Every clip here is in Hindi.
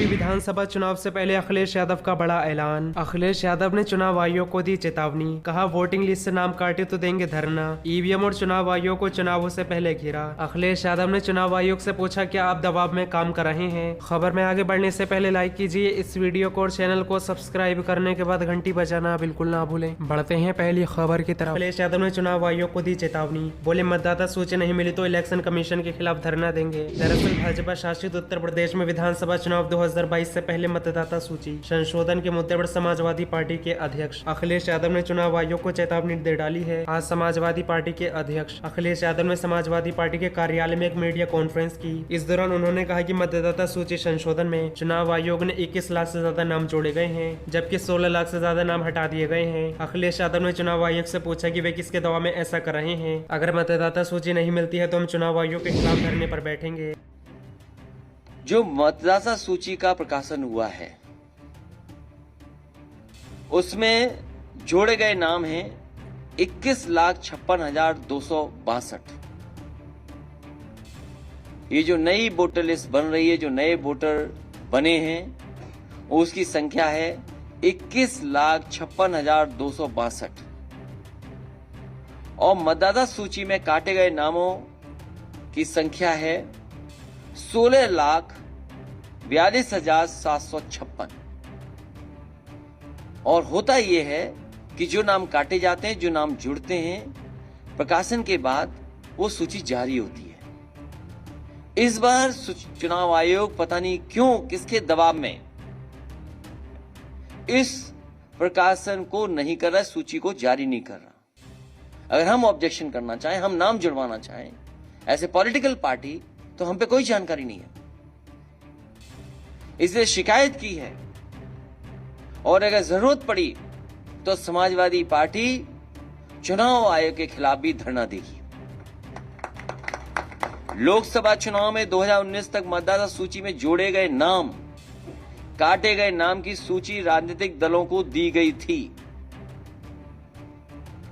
यूपी विधानसभा चुनाव से पहले अखिलेश यादव का बड़ा ऐलान। अखिलेश यादव ने चुनाव आयोग को दी चेतावनी, कहा वोटिंग लिस्ट से नाम काटे तो देंगे धरना। ईवीएम और चुनाव आयोग को चुनावों से पहले घेरा। अखिलेश यादव ने चुनाव आयोग से पूछा क्या आप दबाव में काम कर रहे हैं। खबर में आगे बढ़ने से पहले लाइक कीजिए इस वीडियो को और चैनल को सब्सक्राइब करने के बाद घंटी बजाना बिल्कुल ना भूलें। बढ़ते हैं पहली खबर की तरफ। अखिलेश यादव ने चुनाव आयोग को दी चेतावनी, बोले मतदाता सूची नहीं मिली तो इलेक्शन कमीशन के खिलाफ धरना देंगे। दरअसल भाजपा शासित उत्तर प्रदेश में विधानसभा चुनाव 2022 से पहले मतदाता सूची संशोधन के मुद्दे पर समाजवादी पार्टी के अध्यक्ष अखिलेश यादव ने चुनाव आयोग को चेतावनी दे डाली है। आज समाजवादी पार्टी के अध्यक्ष अखिलेश यादव ने समाजवादी पार्टी के कार्यालय में एक मीडिया कॉन्फ्रेंस की। इस दौरान उन्होंने कहा कि मतदाता सूची संशोधन में चुनाव आयोग ने 21 लाख से ज्यादा नाम जोड़े गए हैं, जबकि 16 लाख से ज्यादा नाम हटा दिए गए हैं। अखिलेश यादव ने चुनाव आयोग से पूछा कि वे किसके दबाव में ऐसा कर रहे हैं। अगर मतदाता सूची नहीं मिलती है तो हम चुनाव आयोग के खिलाफ धरने पर बैठेंगे। जो मतदाता सूची का प्रकाशन हुआ है उसमें जोड़े गए नाम हैं 21,56,262। ये जो नई वोटर लिस्ट बन रही है, जो नए वोटर बने हैं, उसकी संख्या है 21,56,262 और मतदाता सूची में काटे गए नामों की संख्या है 16,42,756। और होता यह है कि जो नाम काटे जाते हैं, जो नाम जुड़ते हैं, प्रकाशन के बाद वो सूची जारी होती है। इस बार चुनाव आयोग पता नहीं क्यों, किसके दबाव में इस प्रकाशन को नहीं कर रहा, सूची को जारी नहीं कर रहा। अगर हम ऑब्जेक्शन करना चाहें, हम नाम जुड़वाना चाहें ऐसे पॉलिटिकल पार्टी, तो हम पे कोई जानकारी नहीं है, इसलिए शिकायत की है। और अगर जरूरत पड़ी तो समाजवादी पार्टी चुनाव आयोग के खिलाफ भी धरना देगी। लोकसभा चुनाव में 2019 तक मतदाता सूची में जोड़े गए नाम, काटे गए नाम की सूची राजनीतिक दलों को दी गई थी।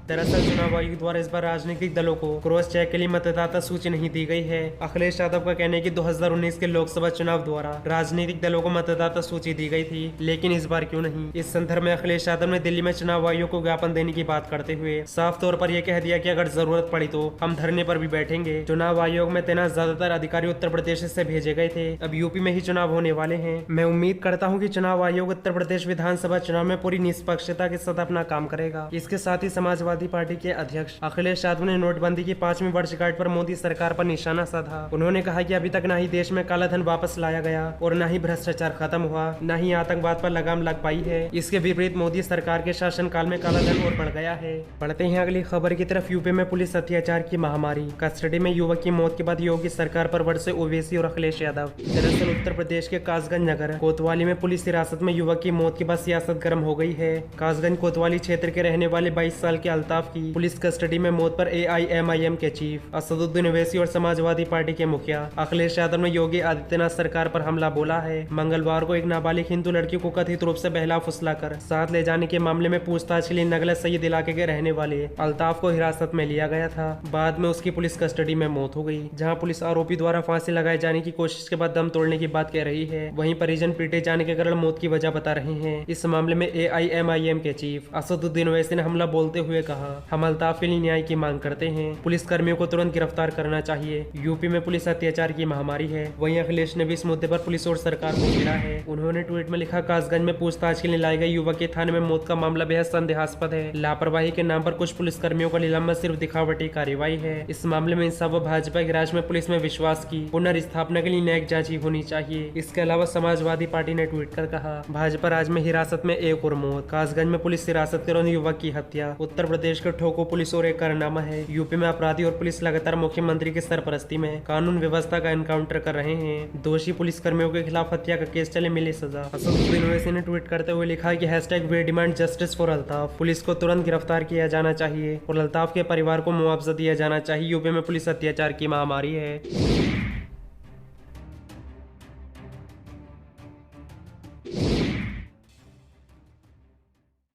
दरअसल चुनाव आयोग द्वारा इस बार राजनीतिक दलों को क्रॉस चेक के लिए मतदाता सूची नहीं दी गई है। अखिलेश यादव का कहना है कि 2019 के लोकसभा चुनाव द्वारा राजनीतिक दलों को मतदाता सूची दी गई थी, लेकिन इस बार क्यों नहीं। इस संदर्भ में अखिलेश यादव ने दिल्ली में चुनाव आयोग को ज्ञापन देने की बात करते हुए साफ तौर पर यह कह दिया कि अगर जरूरत पड़ी तो हम धरने पर भी बैठेंगे। चुनाव आयोग में तैनात ज्यादातर अधिकारी उत्तर प्रदेश से भेजे गए थे। अब यूपी में ही चुनाव होने वाले हैं। मैं उम्मीद करता हूँ कि चुनाव आयोग उत्तर प्रदेश विधानसभा चुनाव में पूरी निष्पक्षता के साथ अपना काम करेगा। इसके साथ ही समाजवादी पार्टी के अध्यक्ष अखिलेश यादव ने नोटबंदी की 5वीं वर्षगांठ पर मोदी सरकार पर निशाना साधा। उन्होंने कहा कि अभी तक ना ही देश में काला धन वापस लाया गया और न ही भ्रष्टाचार खत्म हुआ, न ही आतंकवाद पर लगाम लग पाई है। इसके विपरीत मोदी सरकार के शासनकाल में काला धन और बढ़ गया है। बढ़ते हैं अगली खबर की तरफ। यूपी में पुलिस अत्याचार की महामारी, कस्टडी में युवक की मौत के बाद योगी सरकार पर बरसे ओवैसी और अखिलेश यादव। दरअसल उत्तर प्रदेश के कासगंज नगर कोतवाली में पुलिस हिरासत में युवक की मौत के बाद सियासत गर्म हो गई है। कासगंज कोतवाली क्षेत्र के रहने वाले 22 साल के अल्ताफ की पुलिस कस्टडी में मौत पर AIMIM के चीफ असदुद्दीन ओवैसी और समाजवादी पार्टी के मुखिया अखिलेश यादव ने योगी आदित्यनाथ सरकार पर हमला बोला है। मंगलवार को एक नाबालिग हिंदू लड़की को कथित रूप से बहला फुसलाकर साथ ले जाने के मामले में पूछताछ के लिए नगला सईद इलाके के रहने वाले अल्ताफ को हिरासत में लिया गया था। बाद में उसकी पुलिस कस्टडी में मौत हो गई, जहाँ पुलिस आरोपी द्वारा फांसी लगाए जाने की कोशिश के बाद दम तोड़ने की बात कह रही है। वहीं परिजन पीटे जाने के कारण मौत की वजह बता रहे हैं। इस मामले में AIMIM के चीफ असदुद्दीन ओवैसी ने हमला बोलते हुए कहा, हम अल्ताफ के लिए न्याय की मांग करते हैं। पुलिस कर्मियों को तुरंत गिरफ्तार करना चाहिए। यूपी में पुलिस अत्याचार की महामारी है। वहीं अखिलेश ने भी इस मुद्दे पर पुलिस और सरकार को घेरा है। उन्होंने ट्वीट में लिखा, कासगंज में पूछताछ के लिए लाए गए युवक के थाने में मौत का मामला बेहद संदेहास्पद है। लापरवाही के नाम पर कुछ पुलिस कर्मियों का निलंबन सिर्फ दिखावटी कार्रवाई है। इस मामले में इंसाफ व भाजपा के राज में पुलिस में विश्वास की पुनर्स्थापना के लिए न्यायिक जांच ही होनी चाहिए। इसके अलावा समाजवादी पार्टी ने ट्वीट कर कहा, भाजपा राज में हिरासत में एक और मौत, कासगंज में पुलिस हिरासत के दौरान युवक की हत्या। उत्तर प्रदेश के ठोको पुलिस और एक कारनामा है। यूपी में अपराधी और पुलिस लगातार मुख्यमंत्री की सरपरस्ती में कानून व्यवस्था का एनकाउंटर कर रहे हैं। दोषी पुलिस कर्मियों के खिलाफ हत्या का केस चले, मिले सजा। असदुद्दीन ओवैसी ने ट्वीट करते हुए लिखा कि #we demand justice for Altaf. Police को तुरंत गिरफ्तार किया जाना चाहिए और अल्ताफ के परिवार को मुआवजा दिया जाना चाहिए। यूपी में पुलिस अत्याचार की महामारी है।